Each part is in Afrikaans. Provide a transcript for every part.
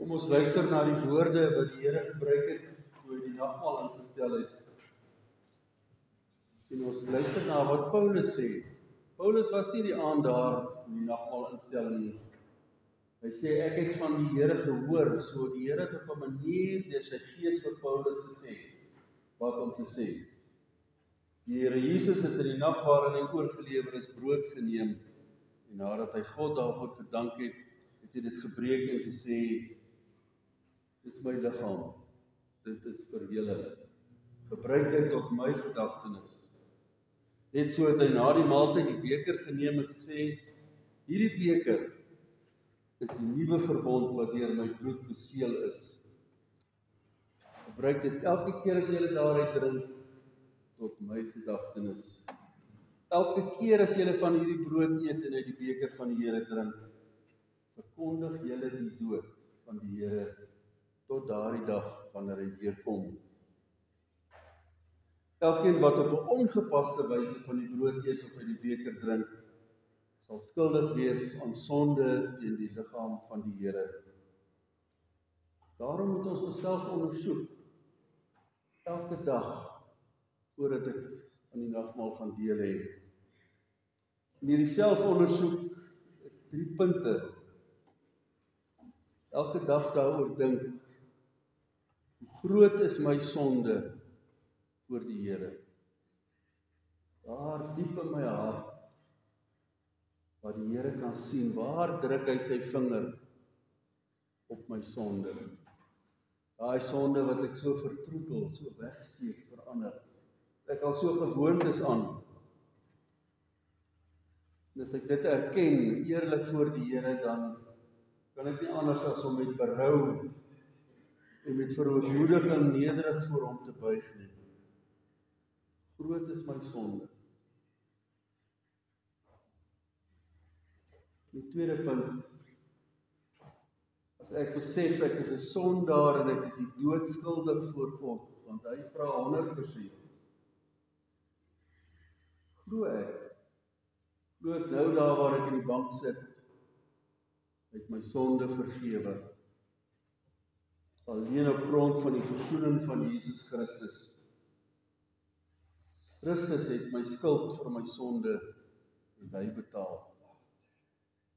Kom ons luister na die woorde wat die Here gebruik het toe hy die nagmaal ingestel het. En ons luister na wat Paulus sê. Paulus was nie die aand daar in die nagmaal instel nie. Hy sê ek het van die Here gehoor, so die Here het op 'n manier deur sy gees vir Paulus gesê wat om te sê. Die Here Jesus het in die nag waarin hy oorgelewer is brood geneem en nadat hy God daarvoor gedank het, het hy dit gebreek en gesê: "Dit is my liggaam, dit is vir julle. Gebruik dit tot my gedagtenis." Net so het hy na die maaltyd die beker geneem en gesê: "Hierdie beker is die nuwe verbond wat deur my bloed beseël is. Gebruik dit elke keer as julle daaruit drink tot my gedagtenis. Elke keer as julle van hierdie brood eet en uit die beker van die Here drink, verkondig julle die dood van die Here tot daardie dag wanneer hy weer kom. Elkeen wat op 'n ongepaste wyse van die brood eet of uit die beker drink, sal skuldig wees aan sonde teen die liggaam van die Here. Daarom moet ons onsself ondersoek elke dag voordat ek aan die nagmaal gaan deel hê. In hierdie selfondersoek 3 punte. Elke dag daaroor dink, hoe groot is my sonde voor die Here? Daar diep in my hart, waar die Here kan sien, waar druk hy sy vinger op my sonde? Daai sonde wat ek so vertroetel, so wegsteek vir ander. Ek al so gewoond is aan. En as ek dit erken, eerlik voor die Here, dan kan ek nie anders as om met berou en met verootmoediging nederig voor hom te buig nie. Groot is my sonde. Die tweede punt, as ek besef ek is 'n sondaar en ek is die doodskuldig voor God, want hy vra 100%. Glo ek nou daar waar ek in die bank sit, het my sonde vergewe. Alleen op grond van die versoening van Jesus Christus. Christus het my skuld vir my sonde en hy betaal.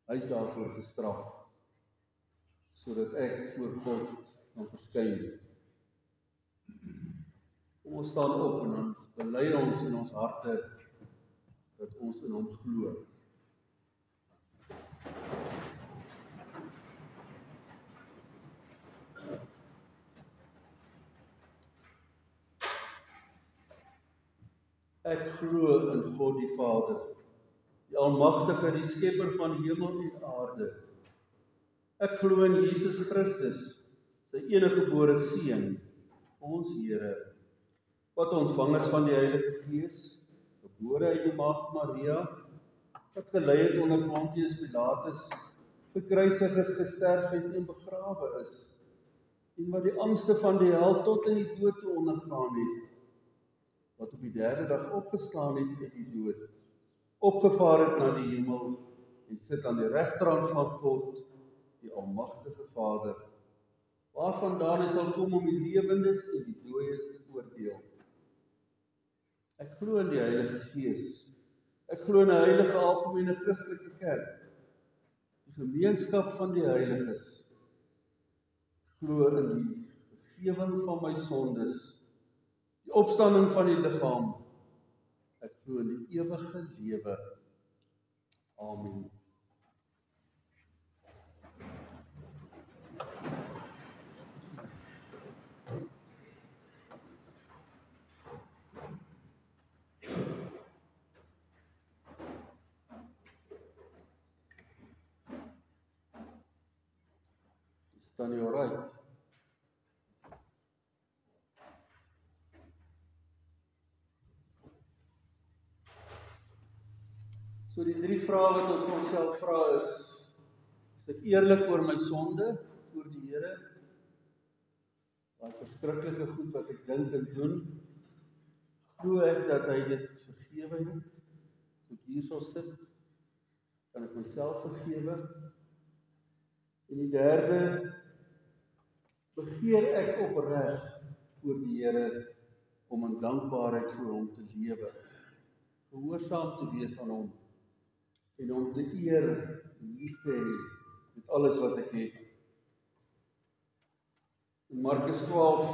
Hy is daarvoor gestraf, sodat ek voor God kan verskyn. Kom ons staan op en dan bely ons in ons harte dat ons in hom glo. Ek glo in God die Vader, die Almagtige, die Skepper van hemel en aarde. Ek glo in Jesus Christus, sy eniggebore Seun, ons Here, wat ontvang is van die Heilige Gees, gebore uit die Maagd Maria, wat gelei het onder Pontius Pilatus, gekruisig is, gesterf het en begrawe is, en wat die angste van die hel tot in die dood te ondergaan het, wat op die 3de dag opgestaan het uit die dood, opgevaar het na die hemel en sit aan die regterhand van God, die Almagtige Vader, waarvandaan hy sal kom om die lewendes en die dooies te oordeel. Ek glo in die Heilige Gees. Ek glo in 'n heilige algemene Christelike kerk, die gemeenskap van die heiliges. Ek glo in die vergifnis van my sondes, die opstanding van die liggaam. Ek glo in die ewige lewe. Amen. Staan jy alright? So die 3 vrae wat ons vir onsself vra is ek eerlik oor my sonde voor die Here? Daai verskriklike goed wat ek dink en doen, glo ek dat hy dit vergewe het? So ek hier sal sit, kan ek myself vergewe? En die derde, begeer ek opreg voor die Here om in dankbaarheid vir hom te lewe, gehoorsaam te wees aan hom en hom te eer en lief te hê met alles wat ek het. In Markus 12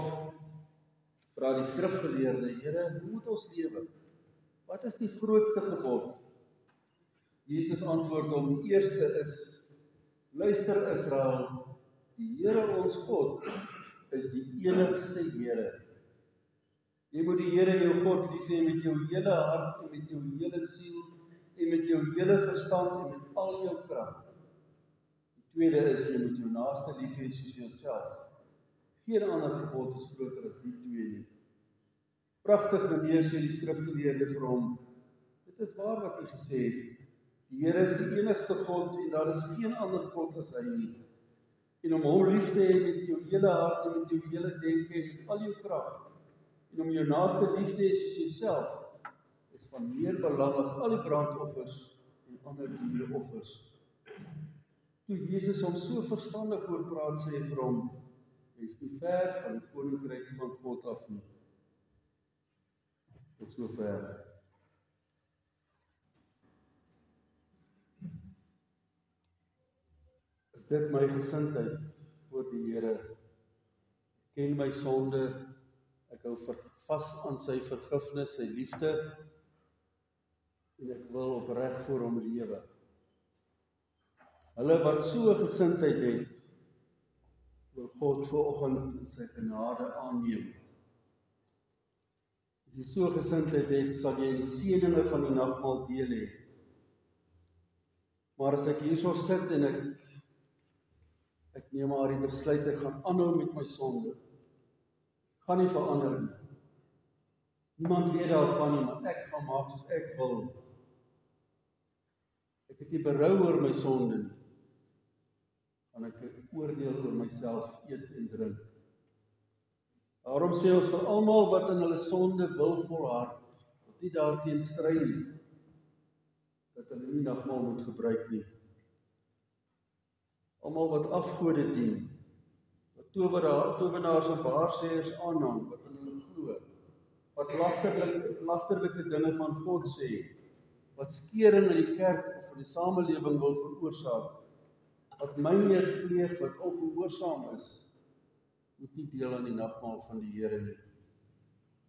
vra die skrifgeleerde: Here, hoe moet ons lewe? Wat is die grootste gebod? Jesus antwoord hom: die eerste is: luister Israel, die Here ons God is die enigste Here. Jy moet die Here jou God lief hê met jou hele hart en met jou hele siel en met jou hele verstand en met al jou krag. Die tweede is: jy moet jou naaste lief hê soos jouself. Geen ander gebod is groter as die twee nie. Pragtig meneer, sê die skrifgeleerde vir hom: dit is waar wat u gesê het. Die Here is die enigste God en daar is geen ander God as hy nie. En om hom lief te hê met jou hele hart en met jou hele denke en met al jou krag, en om jou naaste lief te hê soos jouself, is van meer belang as al die brandoffers en ander diereoffers. Toe Jesus hom so verstandig oor praat, sê hy vir hom: jy is nie ver van die koninkryk van God af nie. Tot sover. Is dit my gesindheid voor die Here? Ek ken my sonde, ek hou vas aan sy vergifnis, sy liefde, en ek wil opreg voor hom lewe. Hulle wat so 'n gesindheid het, wil God vanoggend in sy genade aanneem. As jy so 'n gesindheid het, sal jy die seëninge van die nagmaal deel hê. Maar as ek hierso sit en ek neem maar die besluit, ek gaan aanhou met my sonde, gaan nie verander nie. Niemand weet daarvan nie, maar ek gaan maak soos ek wil. Ek het nie berou oor my sonde nie. Gaan ek 'n oordeel oor myself eet en drink. Daarom sê ons vir almal wat in hulle sonde wil volhard, wat nie daarteen stry nie, dat hulle nie nagmaal moet gebruik nie. Almal wat afgode dien, wat towenaars en waarsêers aanhang, wat in hulle glo, wat lasterlike dinge van God sê, wat skeuring in die kerk of in die samelewing wil veroorsaak, wat mynheid pleeg, wat ongehoorsaam is, moet nie deel aan die nagmaal van die Here nie.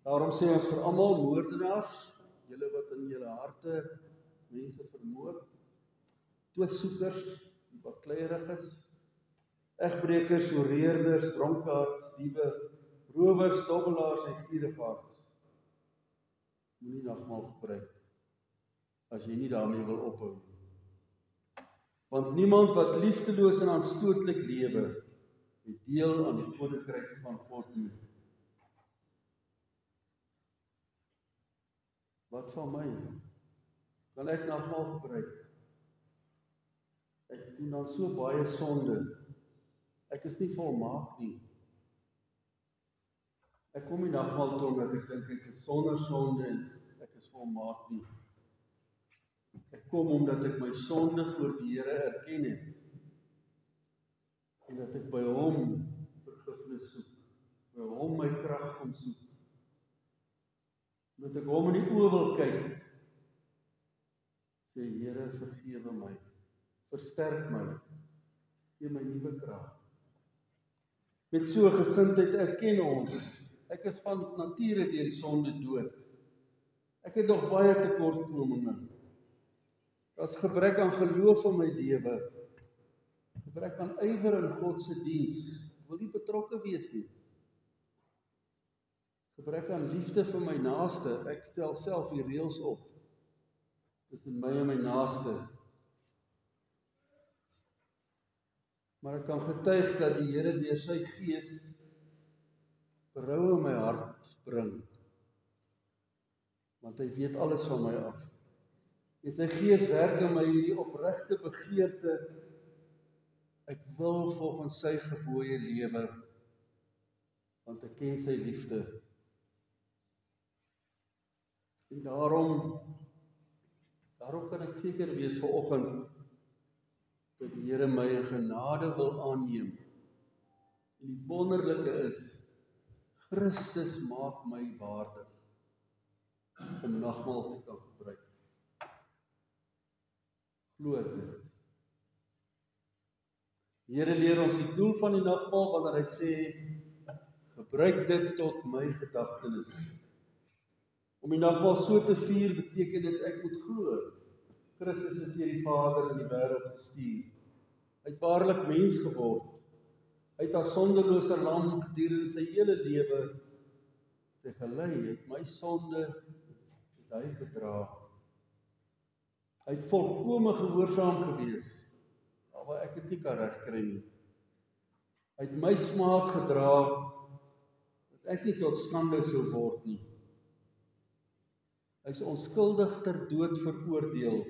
Daarom sê ons vir almal moordenaars, julle wat in julle harte mense vermoor, twissoekers, die bakleiriges, egbreekers, hoereerders, dronkaards, diewe, rowers, dobbelaars en gierigaards, moenie nagmaal gebruik as jy nie daarmee wil ophou. Want niemand wat liefdeloos en aanstootlik lewe, het deel aan die koninkryk van God nie. Wat van my? Kan ek nagmaal gebruik? Ek doen dan so baie sonde. Ek is nie volmaak nie. Ek kom nie nagmaal toe omdat ek dink ek is sonder sonde en ek is volmaak nie. Ek kom omdat ek my sonde voor die Here erken het. En dat ek by hom vergifnis soek. By hom my krag kom soek. Dat ek hom in die oë wil kyk. Sê, Here, vergewe my. Versterk my. Gee my nuwe krag. Met so 'n gesindheid erken ons, ek is van nature deur die sonde dood. Ek het nog baie tekortkominge. Daar's gebrek aan geloof in my lewe. Gebrek aan ywer in God se diens. Ek wil nie betrokke wees nie. Gebrek aan liefde vir my naaste. Ek stel self die reëls op tussen my en my naaste. Maar ek kan getuig dat die Here deur sy Gees berou in my hart bring. Want hy weet alles van my af. En sy Gees werk in my hierdie opregte begeerte. Ek wil volgens sy gebooie lewe, want ek ken sy liefde. En daarom kan ek seker wees vanoggend dat die Here my in genade wil aanneem En die wonderlike is, Christus maak my waardig om nagmaal te kan gebruik. Glo dit. Die Here leer ons die doel van die nagmaal wanneer hy sê, gebruik dit tot my gedagtenis. Om die nagmaal so te vier beteken dit ek moet glo. Christus het deur die Vader in die wêreld gestuur. Hy het waarlik mens geword. Hy het as sondelose lam gedurende sy hele lewe te gelei. Hy het my sonde het hy gedra. Hy het volkome gehoorsaam gewees, waar ek dit nie kan regkry nie. Hy het my smaak gedra, dat ek nie tot skande sou word nie. Hy is onskuldig ter dood veroordeel,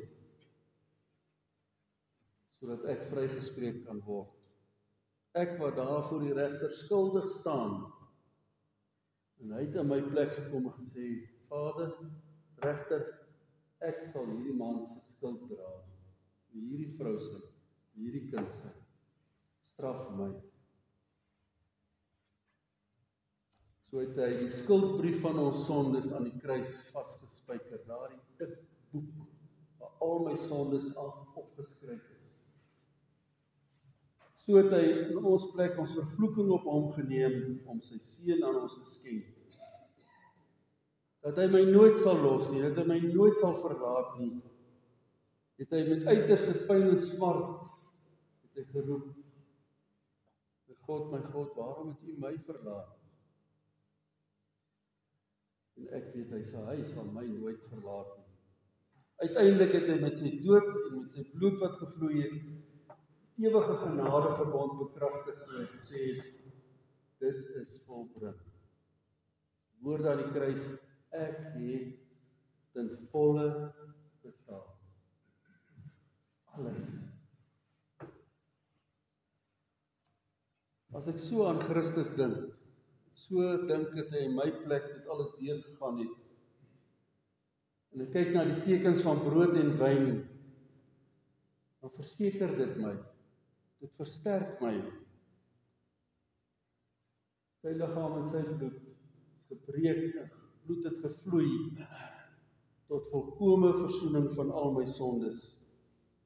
sodat ek vrygespreek kan word. Ek wat daar voor die regter skuldig staan, en hy het in my plek gekom en gesê, Vader, regter, ek sal hierdie man se skuld dra, hierdie vrou se, hierdie kind se, straf my. So het hy die skuldbrief van ons sondes aan die kruis vasgespijker, daardie dik boek, waar al my sondes opgeskryf is. So het hy in ons plek ons vervloeking op hom geneem, om sy seun aan ons te skenk. Dat hy my nooit sal los nie, dat hy my nooit sal verlaat nie, het hy met uiterste pyn en smart, het hy geroep, my God, waarom het U my verlaat? En ek weet, hy sal my nooit verlaat nie. Uiteindelik het hy met sy dood en met sy bloed wat gevloei het, ewige genadeverbond bekragtig toe hy gesê het, dit is volbring. Woorde aan die kruis, ek het ten volle betaal. Alles. As ek so aan Christus dink, dat hy in my plek dit alles deurgegaan het, en ek kyk na die tekens van brood en wyn, dan verseker dit my, dit versterk my. Sy liggaam en sy bloed is gebreek, bloed het gevloei, tot volkome versoening van al my sondes.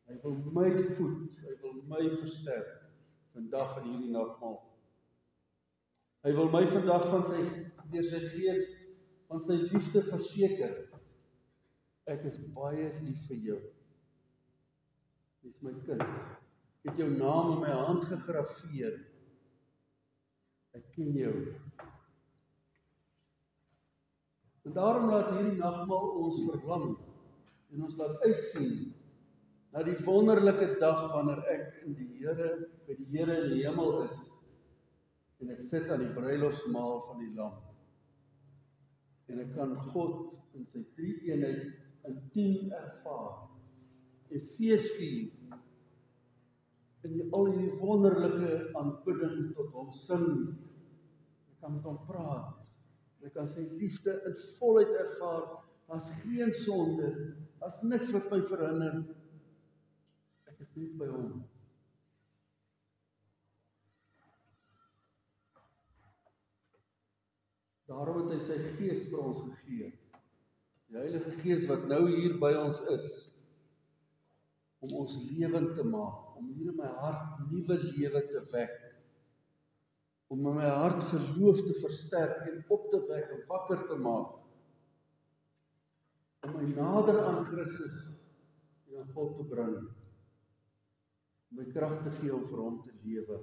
Hy wil my voed, hy wil my versterk, vandag in hierdie nagmaal. Hy wil my vandag deur sy gees, van sy liefde verseker. Ek is baie lief vir jou. Jy is my kind. Ek het jou naam in my hand gegrafeer. Ek ken jou. En daarom laat hierdie nagmaal ons verlang, en ons laat uitsien, na die wonderlike dag, wanneer ek by die Here in die hemel is, en ek sit aan die bruilofsmaal van die Lam. En ek kan God in sy drie-eenheid intiem ervaar, en feesvier, en al die wonderlike aanbidding tot hom sing. Ek kan met hom praat, en ek kan sy liefde in volheid ervaar. Daar's geen sonde, daar's niks wat my verhinder. Ek is net by hom. Daarom het hy sy gees vir ons gegee. Die Heilige Gees wat nou hier by ons is, om ons lewend te maak, om hier in my hart nuwe lewe te wek, om in my hart geloof te versterk en op te wek en wakker te maak, om my nader aan Christus en aan God te bring, om my krag te gee om vir hom te lewe.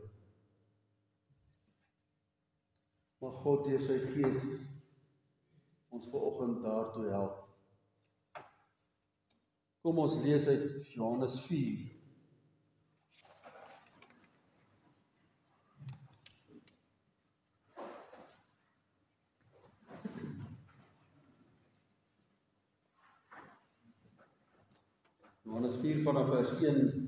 Mag God deur sy Gees ons vanoggend daartoe help. Kom ons lees uit Johannes 4. Johannes 4 vanaf vers 1.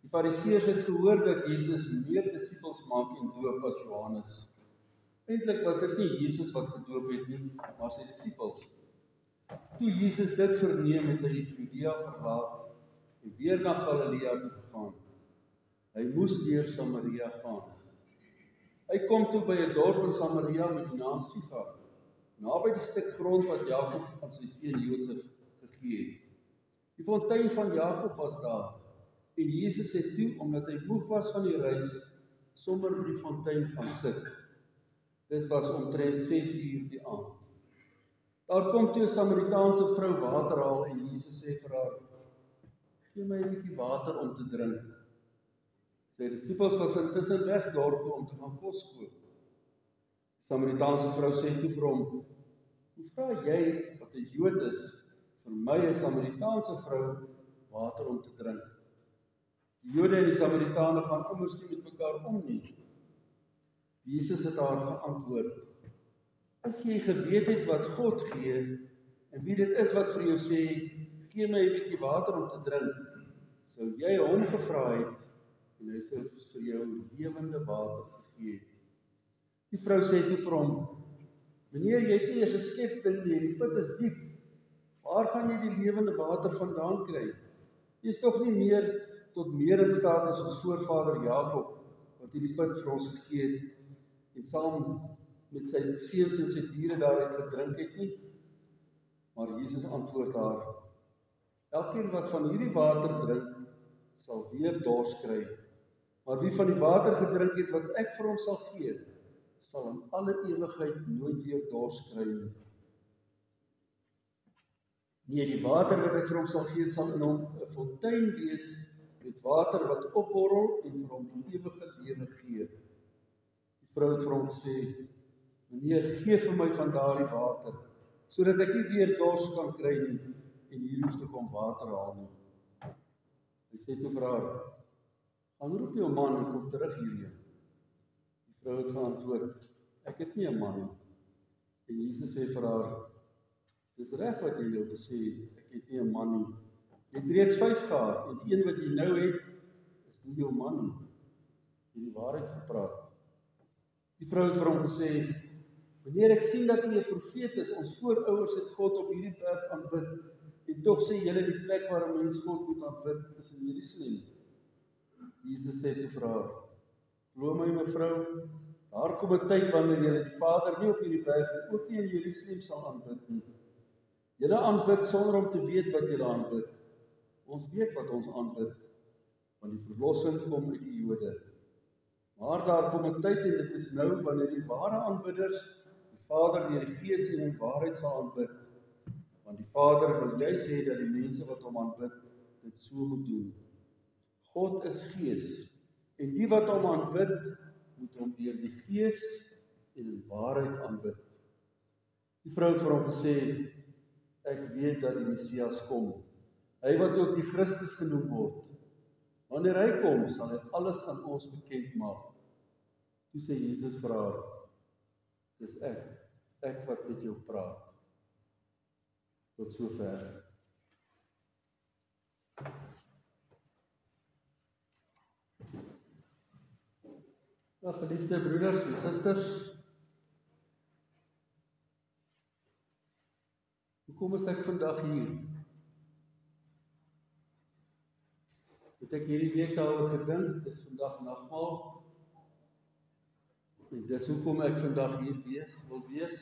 Die Fariseërs het gehoor dat Jesus meer disippels maak en doop as Johannes. Eintlik was dit nie Jesus wat gedoop het nie, maar sy disippels. Toe Jesus dit verneem, het hy Judea verlaat en weer na Galilea toe gegaan. Hy moes deur Samaria gaan. Hy kom toe by 'n dorp in Samaria met die naam Sichar, naby die stuk grond wat Jakob aan sy seun Josef gegee het. Die fontein van Jakob was daar, en Jesus het toe, omdat hy moeg was van die reis, sommer by die fontein gaan sit. Dit was omtrent 6 uur die aand. Daar kom toe 'n Samaritaanse vrou water haal en Jesus sê vir haar, gee my 'n bietjie water om te drink. Sy disippels was intussen weg dorp toe om te gaan kos koop. Die Samaritaanse vrou sê toe vir hom, hoe vra jy, wat 'n Jood is, vir my 'n Samaritaanse vrou water om te drink? Die Jode en die Samaritane gaan immers nie met mekaar om nie. Jesus het haar geantwoord, as jy geweet het wat God gee, en wie dit is wat vir jou sê, gee my 'n bietjie water om te drink, sou jy hom gevra het, en hy sou vir jou lewende water gegee het. Die vrou sê toe vir hom, meneer, jy het nie eers 'n skepding nie, die put is diep. Waar gaan jy die lewende water vandaan kry? Jy is tog nie meer tot meer in staat as ons voorvader Jakob, wat hierdie put vir ons gegee het, en saam met sy seuns en sy diere daaruit gedrink het nie. Maar Jesus antwoord haar, elkeen wat van hierdie water drink, sal weer dors kry. Maar wie van die water gedrink het wat ek vir hom sal gee, sal in alle ewigheid nooit weer dors kry nie. Nee, die water wat ek vir hom sal gee, sal in hom 'n fontein wees met water wat opborrel en vir hom die ewige lewe gee. Die vrou het vir hom gesê, meneer, gee vir my van daardie water, sodat ek nie weer dors kan kry nie en hier hoef te kom water haal nie. Hy sê toe vir haar, gaan roep jou man en kom terug hierheen. Die vrou het geantwoord, ek het nie 'n man nie. En Jesus sê vir haar, dis reg wat jy nou gesê het, ek het nie 'n man nie. Jy het reeds 5 gehad, en die een wat jy nou het, is nie jou man nie. Jy het die waarheid gepraat. Die vrou het vir hom gesê, meneer, ek sien dat jy 'n profeet is, ons voorouers het God op hierdie berg aanbid, en tog sê julle die plek waar 'n mens God moet aanbid, is in Jerusalem. Jesus sê toe vir haar, glo my mevrou, daar kom 'n tyd wanneer julle die Vader nie op hierdie berg en ook nie in Jerusalem sal aanbid nie. Julle aanbid sonder om te weet wat julle aanbid. Ons weet wat ons aanbid, want die verlossing kom uit die Jode. Maar daar kom 'n tyd, en dit is nou, wanneer die ware aanbidders die Vader deur die Gees en in waarheid sal aanbid, want die Vader wil juis hê dat die mense wat hom aanbid, dit so moet doen. God is Gees, en die wat hom aanbid, moet hom deur die Gees en in waarheid aanbid. Die vrou het vir hom gesê, ek weet dat die Messias kom, hy wat ook die Christus genoem word. Wanneer hy kom, sal hy alles aan ons bekend maak. Toe sê Jesus vir haar, dis ek wat met jou praat. Tot sover. Nou, geliefde broeders en susters, hoekom is ek vandag hier? Het ek hierdie week daaroor gedink, dis vandag nagmaal, en dis hoekom ek vandag hier wil wees.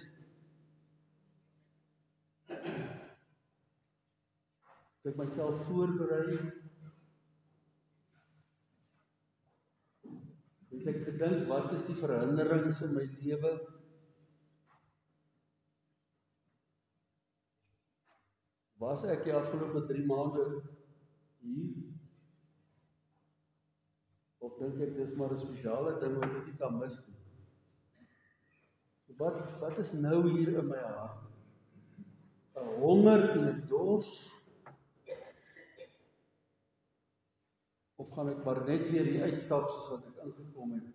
Het ek myself voorberei, het ek gedink, wat is die verhinderings in my lewe? Was ek die afgelope 3 maande hier? Of dink ek, dis maar 'n spesiale ding wat ek nie kan mis nie? Wat is nou hier in my hart? 'n Honger en 'n dors? Of gaan ek maar net weer hier uitstap soos wat ek ingekom het?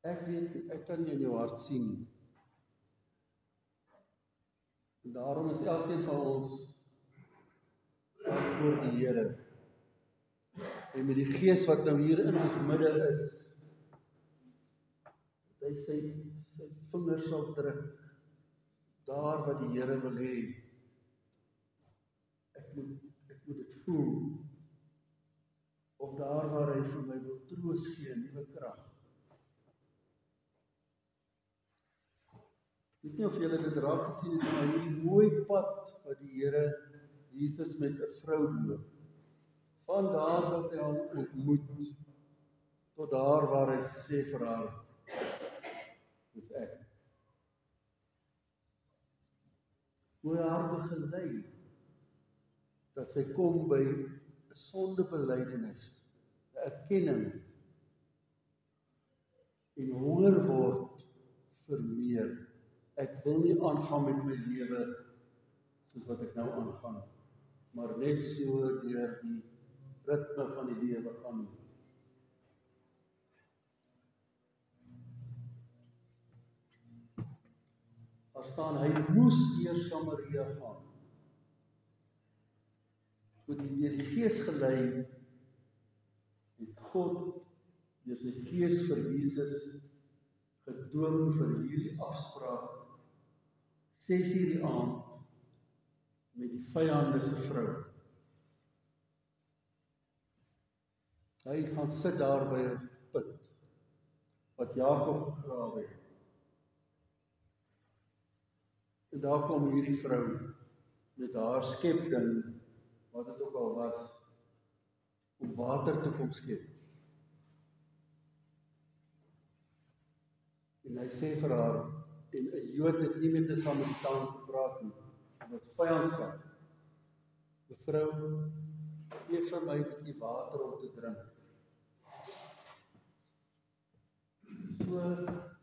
Ek weet, ek kan nie in jou hart sien nie. En daarom is elkeen van ons voor die Here. En met die Gees wat nou hier in ons midde is, dat hy sy vingers sal druk, daar wat die Here wil hê. Ek moet dit voel. Op daar waar hy vir my wil troos gee, nuwe krag. Ek weet nie of julle dit raak gesien het, maar hierdie mooi pad wat die Here Jesus met 'n vrou loop. Van daar wat hy haar ontmoet, tot daar waar hy sê vir haar, dis ek. Hoe hy haar begelei, dat sy kom by 'n sondebelydenis, 'n erkenning, en honger word vir meer. Ek wil nie aangaan met my lewe soos wat ek nou aangaan, maar net so deur die ritme van die lewe gaan. Daar staan, hy moes deur Samaria gaan. Toe hy deur die Gees gelei, het God deur sy Gees vir Jesus gedwing vir hierdie afspraak 6:00 die aand met die vyande se vrou. Hy gaan sit daar by 'n put wat Jakob gegrawe het. En daar kom hierdie vrou met haar skepding, wat dit ook al was, om water te kom skep. En hy sê vir haar, en 'n Jood het nie met 'n Samaritaan gepraat nie, dit was vyandskap. Mevrou, gee vir my 'n bietjie water om te drink. So,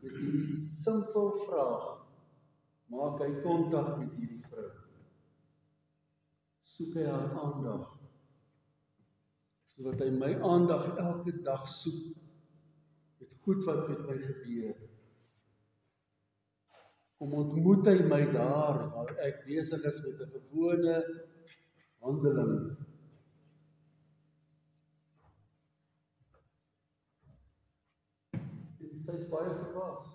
met hierdie simpel vraag, maak hy kontak met hierdie vrou. Soek hy haar aandag, sodat hy my aandag elke dag soek, met goed wat met my gebeur. Kom ontmoet hy my daar, waar ek besig is met 'n gewone handeling. En sy is baie verbaas.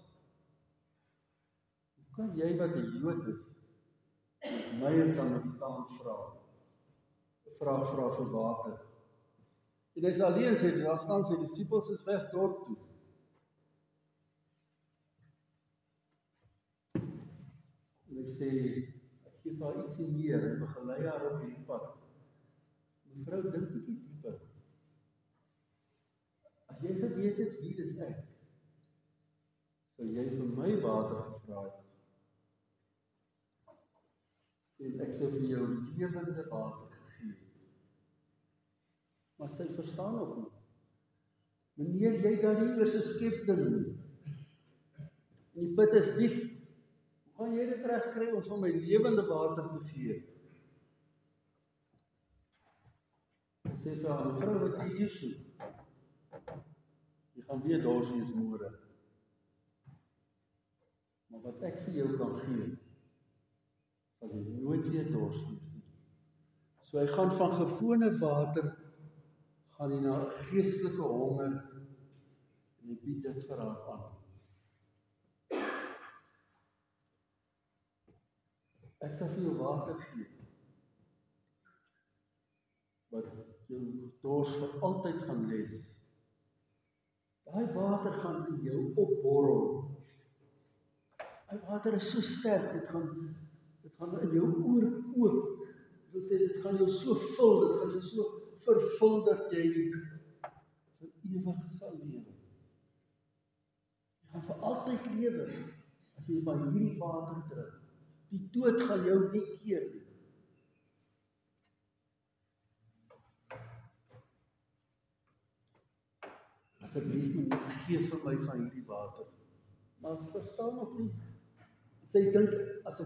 Hoe kan jy wat 'n Jood is, my as Samaritaan vra vir water? En hy is alleen, sê, daar staan sy disippels is weg dorp toe. En hy sê, ek gee vir haar ietsie meer, en begelei haar op hierdie pad. Mevrou, dink bietjie dieper. As jy geweet het wie dis ek, sou jy vir my water gevra het. En ek sou vir jou lewende water gegee het. Maar sy verstaan ook nie. Meneer, jy daar nie oor 'n skepding. En die put is diep. Hoe gaan jy dit regkry om vir my lewende water te gee? Ek sê vir haar, mevrou, wat jy hier soek, jy gaan weer dors wees môre. Maar wat ek vir jou kan gee, sal jy nooit weer dors wees nie. So hy gaan van gewone water, gaan hy na 'n geestelike honger, en hy bied dit vir haar aan. Ek sal vir jou water gee, wat jou dors vir altyd gaan les. Daai water gaan in jou opborrel. Daai water is so sterk, dit gaan in jou oorkook. Ek wil sê, dit gaan jou so vul, dit gaan jou so vervul, dat jy vir ewig sal lewe. Jy gaan vir altyd lewe, as jy van hierdie water drink. Die dood gaan jou nie keer nie. Asseblief meneer, gee vir my van hierdie water. Maar verstaan nog nie. Sy dink, as hy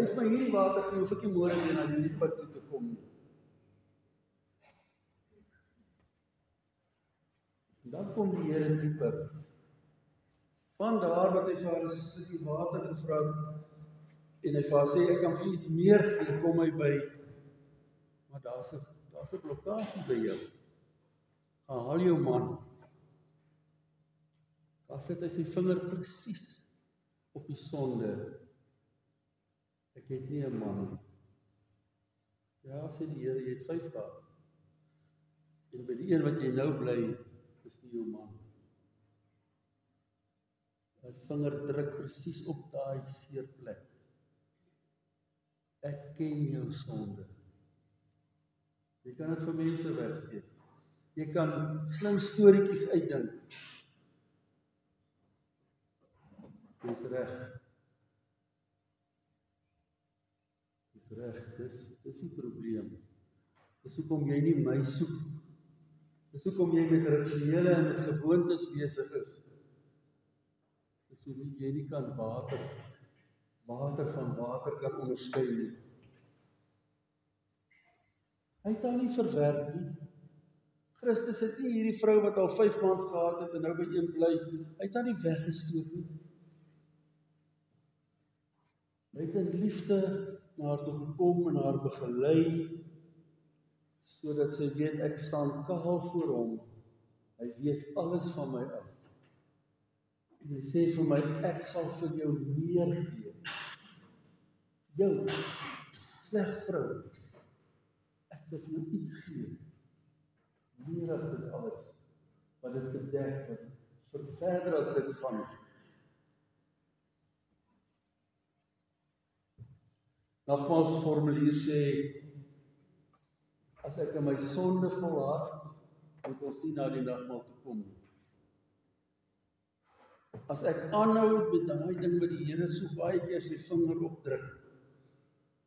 vir my hierdie water gee, hoef ek nie môre weer na hierdie put toe te kom nie. En dan kom die Here dieper. Van daar wat hy vir haar die water gevra het, en hy vir haar sê, ek kan vir iets meer gee, kom hy by, maar daar's 'n blokkade by jou. Haal jou man. Daar sit hy sy vinger presies op die sonde. Ek het nie 'n man nie. Ja, sê die Here, jy het 5 gehad. En by die een wat jy nou bly, is nie jou man. Hy vinger druk presies op daai seer plek. Ek ken jou sonde. Jy kan dit vir mense wegsteek. Jy kan slim storieetjies uitdink. Dis reg. Dis reg, dis die probleem. Dis hoekom jy nie my soek. Dis hoekom jy met rituele en met gewoontes besig is. Dis hoekom jy nie kan water van water kan onderskei nie. Hy het haar nie verwerp nie. Christus het nie hierdie vrou wat al 5 maande gehad het en nou by een bly, hy het haar nie weggestoot nie. Hy het in liefde na haar toe gekom en haar begelei, sodat sy weet ek staan kaal voor hom. Hy weet alles van my af. En hy sê vir my, ek sal vir jou meer gee. Jou, sleg vrou, ek sal vir jou iets gee. Meer as dit alles, wat dit bedek, wat verder as dit gaan. Nogmaals formulier sê, as ek in my sonde volhard, moet ons nie na die nagmaal toe kom. As ek aanhou met daai ding wat die Here so baie keer sy vinger opdruk,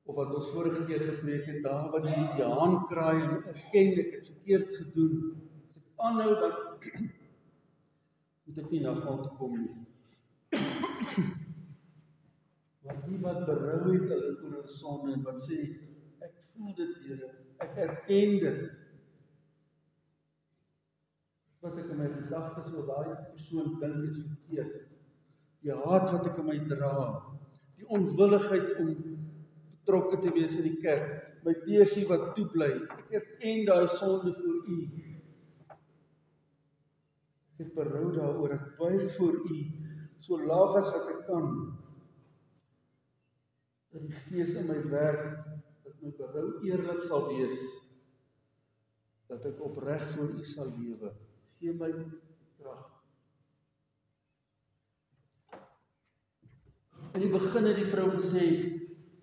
of wat ons vorige keer gepreek het, daar wat die haan kraai en erken ek het verkeerd gedoen, as ek aanhou, dan moet ek nie nagmaal toe kom nie. Maar die wat berou het oor hulle sonde en wat sê, ek voel dit, Here, ek erken dit. Wat ek in my gedagtes oor daai persoon dink is verkeerd. Die haat wat ek in my dra, die onwilligheid om betrokke te wees in die kerk, my beursie wat toebly, ek erken daai sonde voor U. Ek het berou daaroor, ek buig voor U, so laag as wat ek kan, dat die Gees in my werk, dat my berou eerlik sal wees, dat ek opreg voor U sal lewe. Gee my krag. In die begin het die vrou gesê,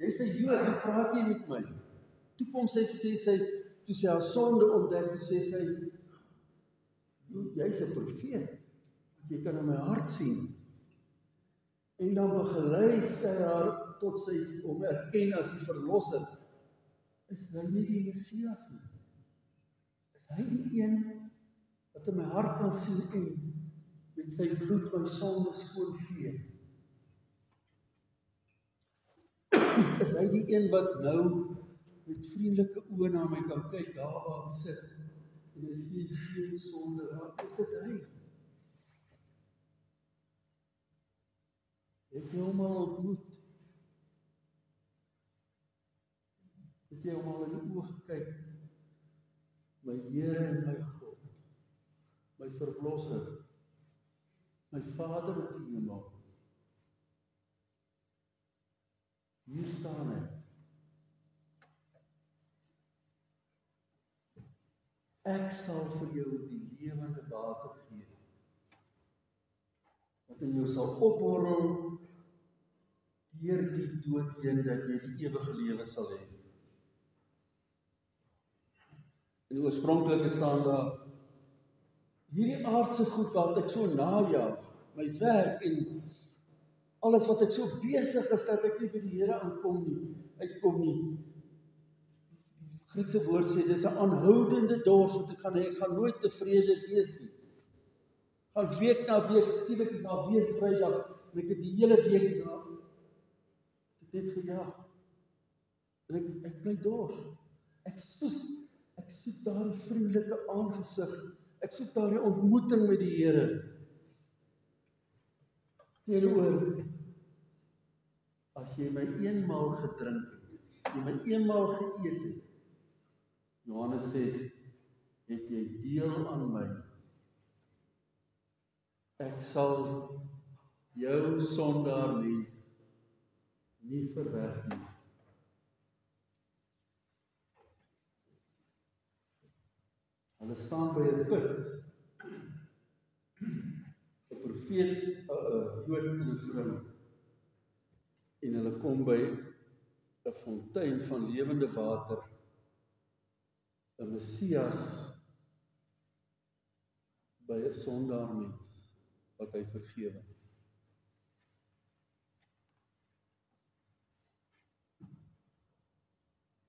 jy's 'n Jood, hoe praat jy met my? Toe kom sy sê, toe sy haar sonde ontdek, toe sê sy, jy's 'n profeet, jy kan in my hart sien. En dan begelei sy haar tot sy hom erken as die verlosser. Is hy nie die Messias nie? Is hy die een wat in my hart kan sien en met sy bloed my sonde skoonvee? Is hy die een wat nou met vriendelike oë na my kan kyk, daar waar ek sit, en hy sien geen sonde raak? Is dit hy? Het jy hom al ontmoet? Het jy hom al in die oog gekyk? My Here en my God, my verlosser, my Vader in die hemel. Hier staan hy. Ek sal vir jou die lewende water gee, wat in jou sal opborrel deur die dood heen, dat jy die ewige lewe sal hê. In die oorspronklike staan daar, hierdie aardse goed wat ek so najaag, my werk en alles wat ek so besig is, dat ek nie by die Here uitkom nie. Die Griekse woord sê, dis 'n aanhoudende dors wat ek gaan nooit tevrede wees nie. Gaan week na week, skielik is daar weer Vrydag, en ek het die hele week daar, ek het net gejaag. En ek bly dors. Ek soek daardie vriendelike aangesig. Ek soek daardie ontmoeting met die Here. Teenoor, as jy my eenmaal gedrink het, jy my eenmaal geëet het, Johannes 6, het jy deel aan my. Ek sal jou sondaar mens nie verwerp nie. Hulle Hulle staan by 'n put. 'n Profeet, 'n Jood en 'n vrou. En hulle kom by 'n fontein van lewende water. 'n Messias by 'n sondaar mens wat hy vergewe.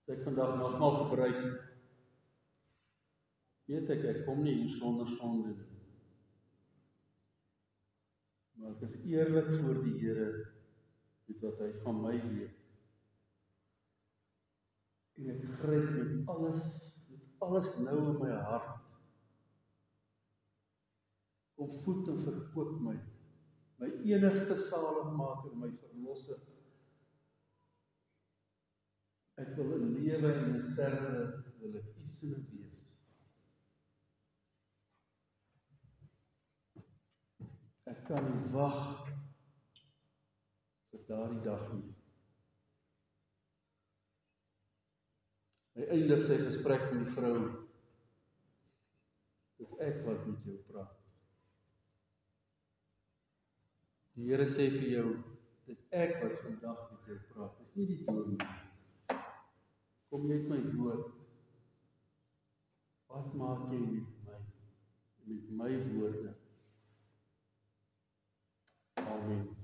So ek vandag nogmaal gebruik, weet ek kom nie hier sonder sonde nie. Maar ek is eerlik voor die Here met wat hy van my weet. En ek gryp met alles nou in my hart. Kom voed en verkoop my enigste saligmaker, my verlosser. Ek wil in lewe en in sterwe wil ek U se wees. Ek kan nie wag vir daardie dag nie. Hy eindig sy gesprek met die vrou. Dis ek wat met jou praat. Die Here sê vir jou, dis ek wat vandag met jou praat. Dis nie die dominee. Kom net my woord. Wat maak jy met my woorde? Amen.